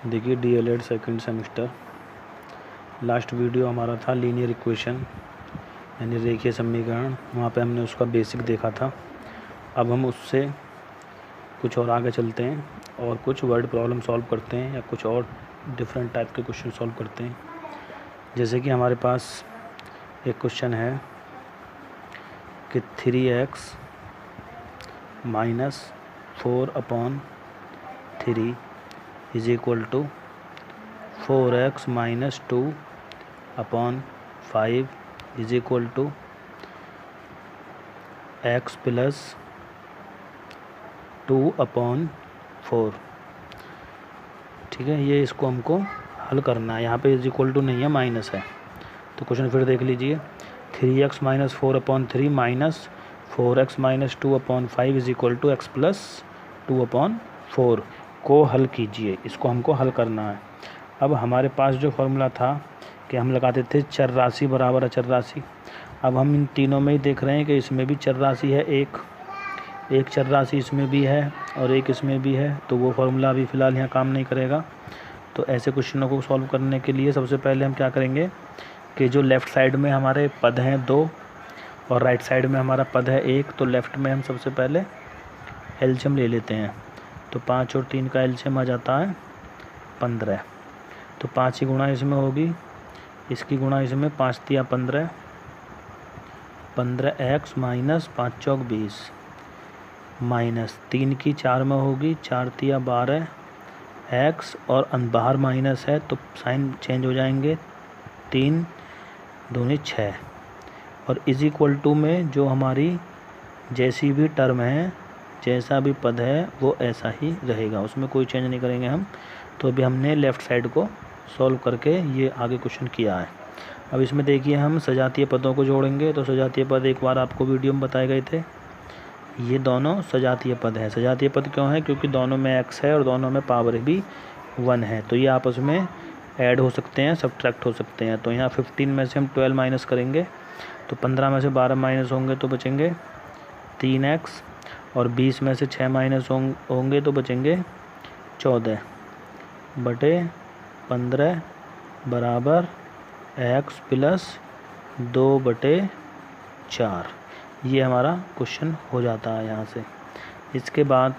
देखिए DElEd second semester last video हमारा था लीनियर इक्वेशन यानी रेखीय समीकरण। वहाँ पे हमने उसका बेसिक देखा था। अब हम उससे कुछ और आगे चलते हैं और कुछ वर्ड प्रॉब्लम सॉल्व करते हैं या कुछ और डिफरेंट टाइप के क्वेश्चन सॉल्व करते हैं। जैसे कि हमारे पास एक क्वेश्चन है कि 3x - 4/3 is equal to 4x - 2/5 is equal to x + 2/4। ठीक है, ये इसको हमको हल करना है। यहाँ पे इज इक्वल टू नहीं है, माइनस है। तो क्वेश्चन फिर देख लीजिए। 3x - 4/3 minus 4x - 2/5 is equal to x + 2/4 को हल कीजिए। इसको हमको हल करना है। अब हमारे पास जो फॉर्मूला था कि हम लगाते थे चर राशि बराबर अचर राशि। अब हम इन तीनों में ही देख रहे हैं कि इसमें भी चर राशि है, एक चर राशि इसमें भी है और एक इसमें भी है, तो वो फॉर्मूला अभी फ़िलहाल यहाँ काम नहीं करेगा। तो ऐसे क्वेश्चनों को सॉल्व करने के लिए सबसे पहले हम क्या करेंगे कि जो लेफ़्ट साइड में हमारे पद हैं 2 और राइट साइड में हमारा पद है 1, तो लेफ़्ट में हम सबसे पहले एलसीएम ले लेते हैं। तो 5 और 3 का एलसीएम आ जाता है 15। तो 5 की गुणा इसमें होगी, इसकी गुणा इसमें, 5 तिया 15, 15x - 5 चौक 20 माइनस 3 की 4 में होगी, 4 तिया 12 x और बाहर माइनस है तो साइन चेंज हो जाएंगे, 3 दूनी 6 और इज इक्वल टू में जो हमारी जैसी भी टर्म है, जैसा भी पद है वो ऐसा ही रहेगा, उसमें कोई चेंज नहीं करेंगे हम। तो अभी हमने लेफ़्ट साइड को सॉल्व करके ये आगे क्वेश्चन किया है। अब इसमें देखिए हम सजातीय पदों को जोड़ेंगे। तो सजातीय पद एक बार आपको वीडियो में बताए गए थे। ये दोनों सजातीय पद हैं। सजातीय पद क्यों है? क्योंकि दोनों में x है और दोनों में पावर भी 1 है, तो ये आपस में ऐड हो सकते हैं, सब्ट्रैक्ट हो सकते हैं। तो यहाँ 15 में से हम 12 माइनस करेंगे तो 15 में से 12 माइनस होंगे तो बचेंगे 3x और 20 में से 6 माइनस होंगे तो बचेंगे 14/15 बराबर x + 2/4। ये हमारा क्वेश्चन हो जाता है यहाँ से। इसके बाद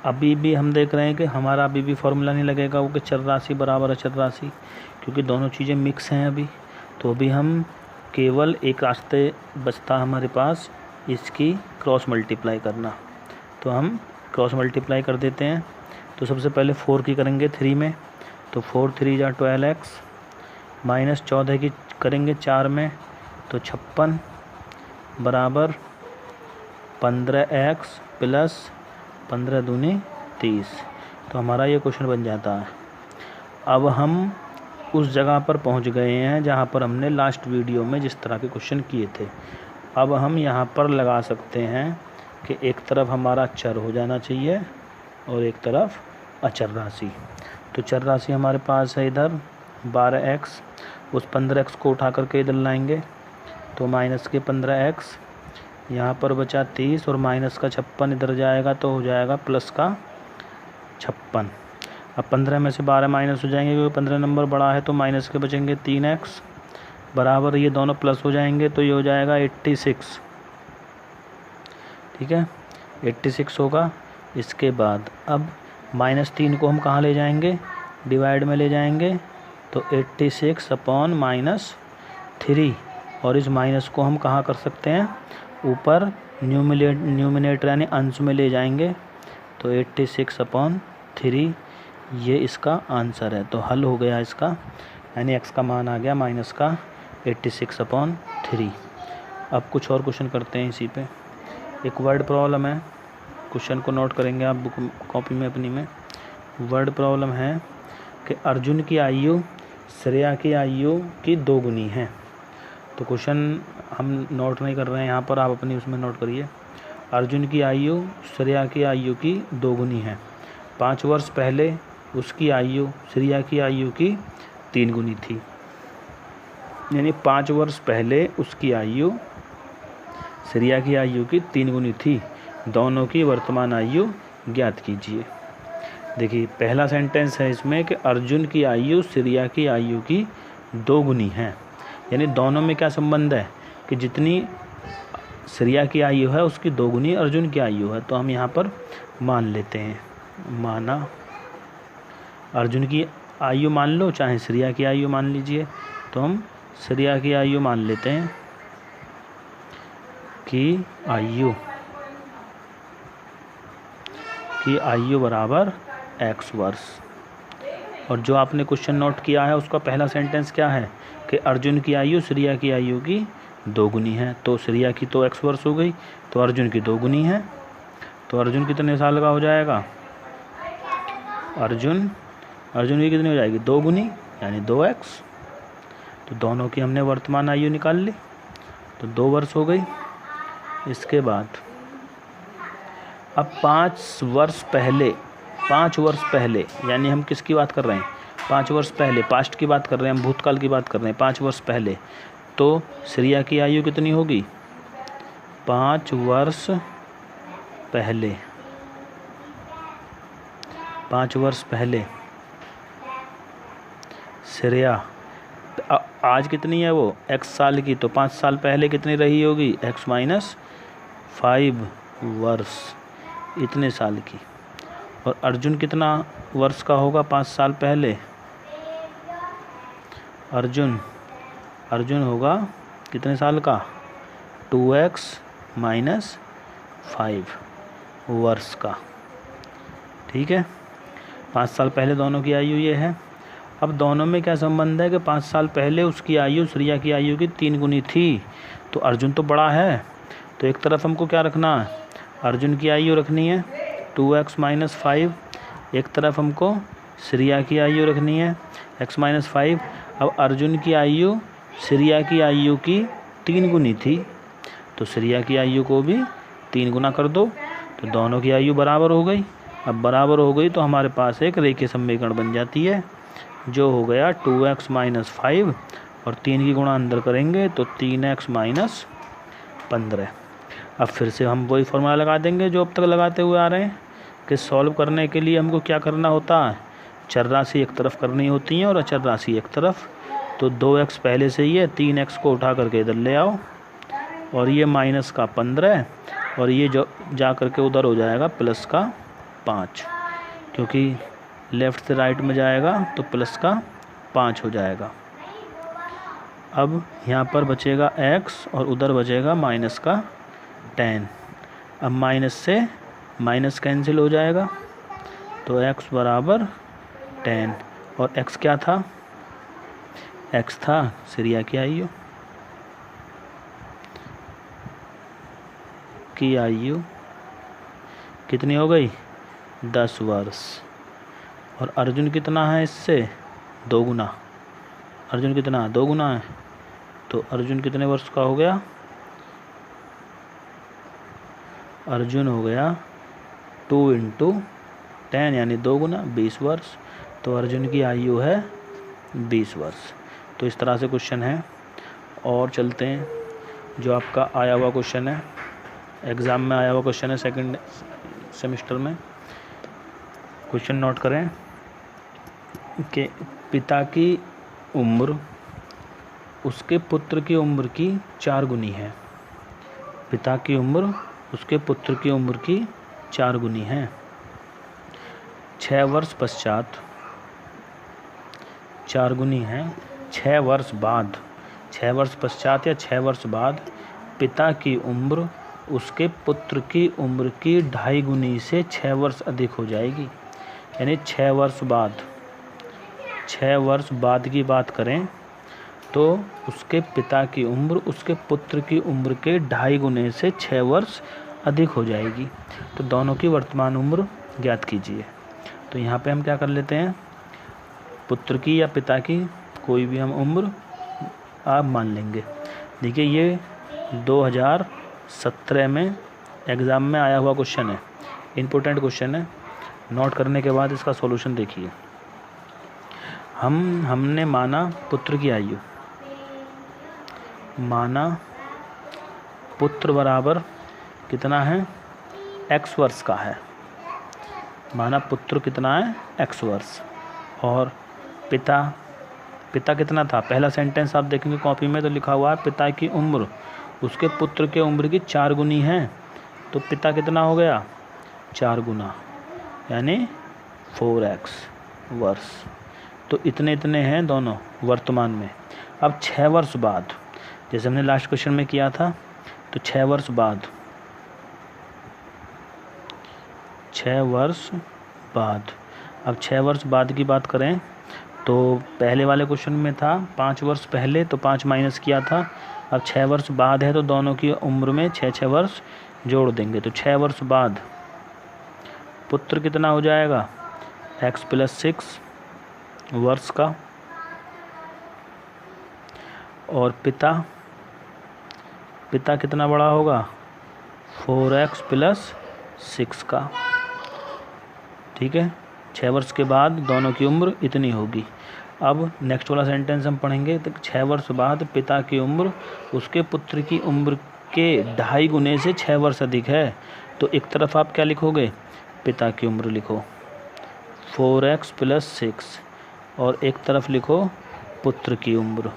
अभी भी हम देख रहे हैं कि हमारा अभी भी फॉर्मूला नहीं लगेगा वो कि चर राशि बराबर अचर राशि, क्योंकि दोनों चीज़ें मिक्स हैं अभी। तो अभी हम केवल एक रास्ते बचता हमारे पास, इसकी क्रॉस मल्टीप्लाई करना। तो हम क्रॉस मल्टीप्लाई कर देते हैं। तो सबसे पहले 4 की करेंगे 3 में, तो 4 3 = 12x माइनस 14 की करेंगे 4 में तो 56 बराबर 15x + 15 दूनी 30। तो हमारा ये क्वेश्चन बन जाता है। अब हम उस जगह पर पहुंच गए हैं जहां पर हमने लास्ट वीडियो में जिस तरह के क्वेश्चन किए थे। अब हम यहां पर लगा सकते हैं कि एक तरफ हमारा चर हो जाना चाहिए और एक तरफ अचर राशि। तो चर राशि हमारे पास है इधर 12x, उस 15x को उठा करके इधर लाएंगे तो माइनस के 15x, यहाँ पर बचा 30 और माइनस का 56 इधर जाएगा तो हो जाएगा प्लस का 56। अब 15 में से 12 माइनस हो जाएंगे क्योंकि 15 नंबर बड़ा है, तो माइनस के बचेंगे 3x बराबर, ये दोनों प्लस हो जाएंगे तो ये हो जाएगा 86। ठीक है, 86 होगा। इसके बाद अब -3 को हम कहाँ ले जाएंगे? डिवाइड में ले जाएंगे तो 86/-3 और इस माइनस को हम कहाँ कर सकते हैं? ऊपर न्यूमिनेटर यानी अंश में ले जाएंगे तो 86/3 ये इसका आंसर है। तो हल हो गया इसका, यानी x का मान आ गया माइनस का 86/3। अब कुछ और क्वेश्चन करते हैं इसी पे। एक वर्ड प्रॉब्लम है, क्वेश्चन को नोट करेंगे आप बुक कॉपी में अपनी में। वर्ड प्रॉब्लम है कि अर्जुन की आयु श्रेया की आयु की 2 गुनी है। तो क्वेश्चन हम नोट नहीं कर रहे हैं यहाँ पर, आप अपनी उसमें नोट करिए। अर्जुन की आयु श्रेया की आयु की 2 गुनी है। 5 वर्ष पहले उसकी आयु श्रेया की आयु की 3 गुनी थी, यानी 5 वर्ष पहले उसकी आयु श्रेया की आयु की 3 गुनी थी। दोनों की वर्तमान आयु ज्ञात कीजिए। देखिए पहला सेंटेंस है इसमें कि अर्जुन की आयु श्रेया की आयु की 2 गुनी है, यानी दोनों में क्या संबंध है कि जितनी श्रेया की आयु है उसकी 2 गुनी अर्जुन की आयु है। तो हम यहाँ पर मान लेते हैं, माना अर्जुन की आयु मान लो चाहे श्रेया की आयु मान लीजिए, तो हम श्रेया की आयु मान लेते हैं कि आयु बराबर x वर्ष। और जो आपने क्वेश्चन नोट किया है उसका पहला सेंटेंस क्या है कि अर्जुन की आयु श्रेया की आयु की 2 गुनी है। तो श्रेया की तो x वर्ष हो गई, तो अर्जुन की 2 गुनी है। तो अर्जुन कितने साल का हो जाएगा, अर्जुन की कितनी हो जाएगी 2 गुनी यानी 2x। तो दोनों की हमने वर्तमान आयु निकाल ली, तो 2 वर्ष हो गई। इसके बाद अब 5 वर्ष पहले यानी हम किसकी बात कर रहे हैं, 5 वर्ष पहले, पास्ट की बात कर रहे हैं हम, भूतकाल की बात कर रहे हैं। 5 वर्ष पहले तो श्रेया की आयु कितनी होगी, 5 वर्ष पहले, 5 वर्ष पहले श्रेया आज कितनी है वो x साल की, तो 5 साल पहले कितनी रही होगी x माइनस 5 वर्ष, इतने साल की। और अर्जुन कितना वर्ष का होगा 5 साल पहले, अर्जुन होगा कितने साल का 2x माइनस 5 वर्ष का। ठीक है, 5 साल पहले दोनों की आयु ये है। अब दोनों में क्या संबंध है कि 5 साल पहले उसकी आयु श्रेया की आयु की 3 गुनी थी, तो अर्जुन तो बड़ा है। तो एक तरफ हमको क्या रखना है, अर्जुन की आयु रखनी है 2x माइनस 5, एक तरफ हमको श्रेया की आयु रखनी है x माइनस 5। अब अर्जुन की आयु श्रेया की आयु की 3 गुनी थी, तो श्रेया की आयु को भी 3 गुना कर दो, तो दोनों की आयु बराबर हो गई। अब बराबर हो गई तो हमारे पास एक रेखीय समीकरण बन जाती है, जो हो गया 2x माइनस 5 और 3 की गुणा अंदर करेंगे तो 3x माइनस 15। अब फिर से हम वही फॉर्मूला लगा देंगे जो अब तक लगाते हुए आ रहे हैं कि सॉल्व करने के लिए हमको क्या करना होता है, चर राशि एक तरफ करनी होती है और अचर राशि एक तरफ। तो 2x पहले से ही है, 3x को उठा करके इधर ले आओ और ये माइनस का 15 और ये जो जा करके उधर हो जाएगा प्लस का 5, क्योंकि लेफ़्ट से राइट में जाएगा तो प्लस का 5 हो जाएगा। अब यहाँ पर बचेगा x और उधर बचेगा माइनस का 10। अब माइनस से माइनस कैंसिल हो जाएगा, तो x बराबर 10 और x क्या था, x था श्रेया की आयु कितनी हो गई 10 वर्ष। और अर्जुन कितना है इससे 2 गुना, अर्जुन कितना 2 गुना है, तो अर्जुन कितने वर्ष का हो गया, अर्जुन हो गया 2 × 10 यानी 2 गुना 20 वर्ष। तो अर्जुन की आयु है 20 वर्ष। तो इस तरह से क्वेश्चन है। और चलते हैं, जो आपका आया हुआ क्वेश्चन है, एग्ज़ाम में आया हुआ क्वेश्चन है सेकंड सेमेस्टर में। क्वेश्चन नोट करें कि पिता की उम्र उसके पुत्र की उम्र की 4 गुनी है। पिता की उम्र उसके पुत्र की उम्र की 4 गुनी है। 6 वर्ष पश्चात 4 गुनी है, 6 वर्ष बाद, 6 वर्ष पश्चात या 6 वर्ष बाद पिता की उम्र उसके पुत्र की उम्र की 2.5 गुनी से 6 वर्ष अधिक हो जाएगी। यानी 6 वर्ष बाद की बात करें तो उसके पिता की उम्र उसके पुत्र की उम्र के 2.5 गुने से 6 वर्ष अधिक हो जाएगी। तो दोनों की वर्तमान उम्र ज्ञात कीजिए। तो यहाँ पे हम क्या कर लेते हैं, पुत्र की या पिता की कोई भी हम उम्र आप मान लेंगे। देखिए ये 2017 में एग्ज़ाम में आया हुआ क्वेश्चन है, इम्पोर्टेंट क्वेश्चन है। नोट करने के बाद इसका सॉल्यूशन देखिए। हमने माना पुत्र की आयु, माना पुत्र बराबर कितना है x वर्ष का है, माना पुत्र कितना है x वर्ष, और पिता कितना था। पहला सेंटेंस आप देखेंगे कॉपी में तो लिखा हुआ है पिता की उम्र उसके पुत्र के उम्र की 4 गुनी है। तो पिता कितना हो गया 4 गुना, यानी 4x वर्ष। तो इतने हैं दोनों वर्तमान में। अब 6 वर्ष बाद, जैसे हमने लास्ट क्वेश्चन में किया था, तो 6 वर्ष बाद अब 6 वर्ष बाद की बात करें तो पहले वाले क्वेश्चन में था 5 वर्ष पहले, तो 5 माइनस किया था। अब 6 वर्ष बाद है तो दोनों की उम्र में 6 वर्ष जोड़ देंगे। तो 6 वर्ष बाद पुत्र कितना हो जाएगा x + 6 वर्ष का, और पिता कितना बड़ा होगा 4x + 6 का। ठीक है, 6 वर्ष के बाद दोनों की उम्र इतनी होगी। अब नेक्स्ट वाला सेंटेंस हम पढ़ेंगे। तो 6 वर्ष बाद पिता की उम्र उसके पुत्र की उम्र के 2.5 गुने से 6 वर्ष अधिक है। तो एक तरफ आप क्या लिखोगे, पिता की उम्र लिखो 4x + 6, और एक तरफ लिखो पुत्र की उम्र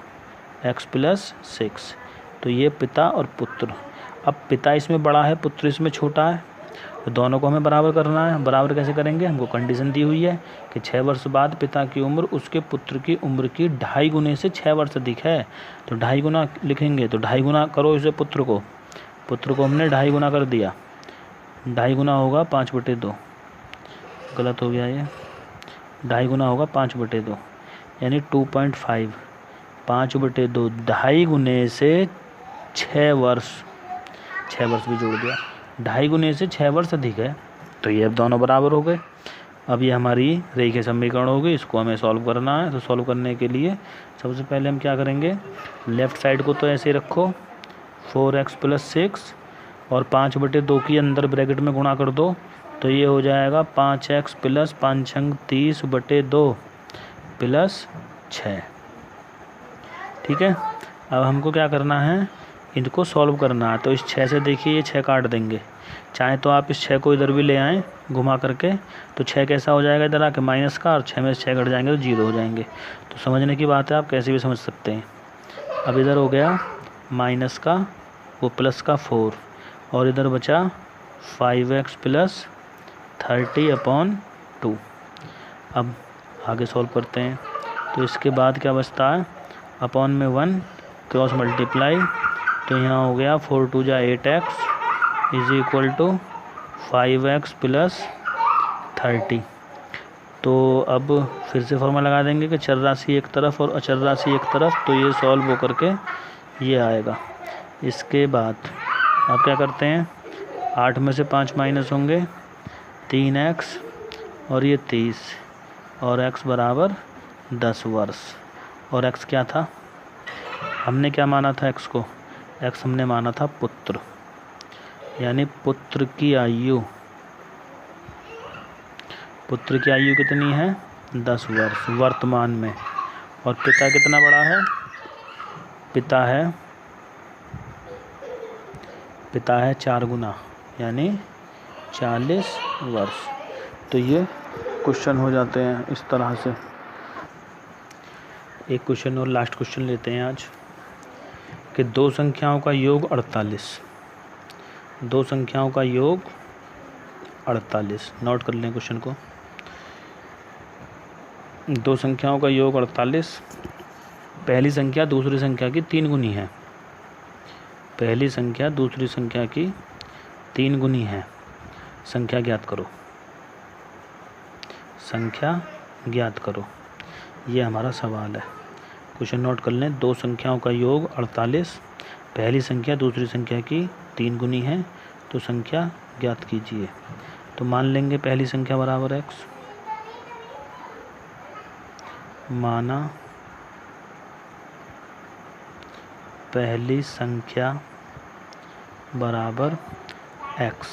x + 6। तो ये पिता और पुत्र। अब पिता इसमें बड़ा है, पुत्र इसमें छोटा है, तो दोनों को हमें बराबर करना है। बराबर कैसे करेंगे, हमको कंडीशन दी हुई है कि 6 वर्ष बाद पिता की उम्र उसके पुत्र की उम्र की 2.5 गुने से 6 वर्ष अधिक है। तो 2.5 गुना लिखेंगे, तो 2.5 गुना करो इसे, पुत्र को हमने 2.5 गुना कर दिया। 2.5 गुना होगा 5/2, गलत हो गया ये, 2.5 गुना होगा 5/2, यानी 2.5, 5/2, 2.5 गुने से 6 वर्ष भी जोड़ दिया, 2.5 गुने से 6 वर्ष अधिक है। तो ये अब दोनों बराबर हो गए। अब ये हमारी रेखीय समीकरण होगी, इसको हमें सॉल्व करना है। तो सॉल्व करने के लिए सबसे पहले हम क्या करेंगे, लेफ़्ट साइड को तो ऐसे रखो 4x + 6, और 5/2 की अंदर ब्रैकेट में गुणा कर दो, तो ये हो जाएगा 5x + 5 × 30/2 + 6। ठीक है, अब हमको क्या करना है, इनको सॉल्व करना है। तो इस 6 से देखिए ये 6 काट देंगे, चाहे तो आप इस 6 को इधर भी ले आएँ घुमा करके, तो 6 कैसा हो जाएगा इधर आके माइनस का, और 6 में से 6 घट जाएंगे तो 0 हो जाएंगे। तो समझने की बात है, आप कैसे भी समझ सकते हैं। अब इधर हो गया माइनस का, वो प्लस का 4, और इधर बचा 5x + 30/2। अब आगे सॉल्व करते हैं। तो इसके बाद क्या बचता है, अपॉन में 1 क्रॉस मल्टीप्लाई, तो यहाँ हो गया 4 × 2 = 8x = 5x + 30। तो अब फिर से फॉर्मूला लगा देंगे कि चर राशि एक तरफ और अचर राशि एक तरफ, तो ये सॉल्व होकर के ये आएगा। इसके बाद आप क्या करते हैं, 8 में से 5 माइनस होंगे, 3x, और ये 30, और x = 10 वर्ष। और x क्या था, हमने क्या माना था x को, x हमने माना था पुत्र, यानी पुत्र की आयु कितनी है 10 वर्ष वर्तमान में। और पिता कितना बड़ा है, पिता है 4 गुना, यानी 40 वर्ष। तो ये क्वेश्चन हो जाते हैं इस तरह से। एक क्वेश्चन और लास्ट क्वेश्चन लेते हैं आज, कि 2 संख्याओं का योग 48। 2 संख्याओं का योग 48, नोट कर लें क्वेश्चन को। 2 संख्याओं का योग 48, पहली संख्या दूसरी संख्या की 3 गुनी है। पहली संख्या दूसरी संख्या की 3 गुनी है। संख्या ज्ञात करो, ये हमारा सवाल है। क्वेश्चन नोट कर लें, 2 संख्याओं का योग 48, पहली संख्या दूसरी संख्या की 3 गुनी है, तो संख्या ज्ञात कीजिए। तो मान लेंगे पहली संख्या बराबर x, माना पहली संख्या बराबर x,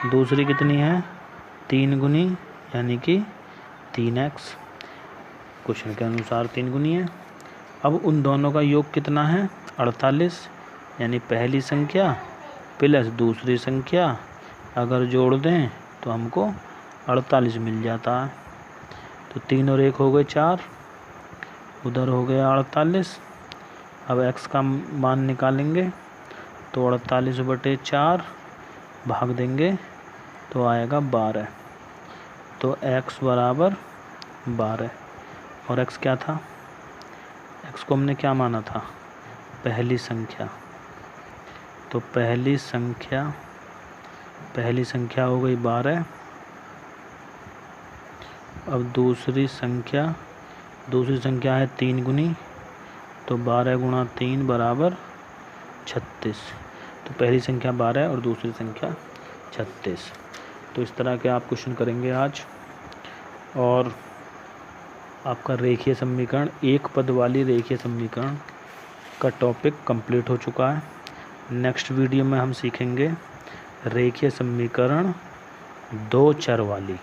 दूसरी कितनी है 3 गुनी, यानी कि 3x, क्वेश्चन के अनुसार 3 गुनी है। अब उन दोनों का योग कितना है 48, यानी पहली संख्या प्लस दूसरी संख्या अगर जोड़ दें तो हमको 48 मिल जाता है। तो 3 और 1 हो गए 4, उधर हो गया 48। अब x का मान निकालेंगे तो 48/4 भाग देंगे तो आएगा 12। तो x बराबर 12। और x क्या था? x को हमने क्या माना था? पहली संख्या। तो पहली संख्या हो गई 12। अब दूसरी संख्या है 3 गुनी, तो 12 गुणा 3 बराबर 36। तो पहली संख्या 12 और दूसरी संख्या 36। तो इस तरह के आप क्वेश्चन करेंगे आज। और आपका रेखीय समीकरण, एक पद वाली रेखीय समीकरण का टॉपिक कंप्लीट हो चुका है। नेक्स्ट वीडियो में हम सीखेंगे रेखीय समीकरण 2 चर वाली।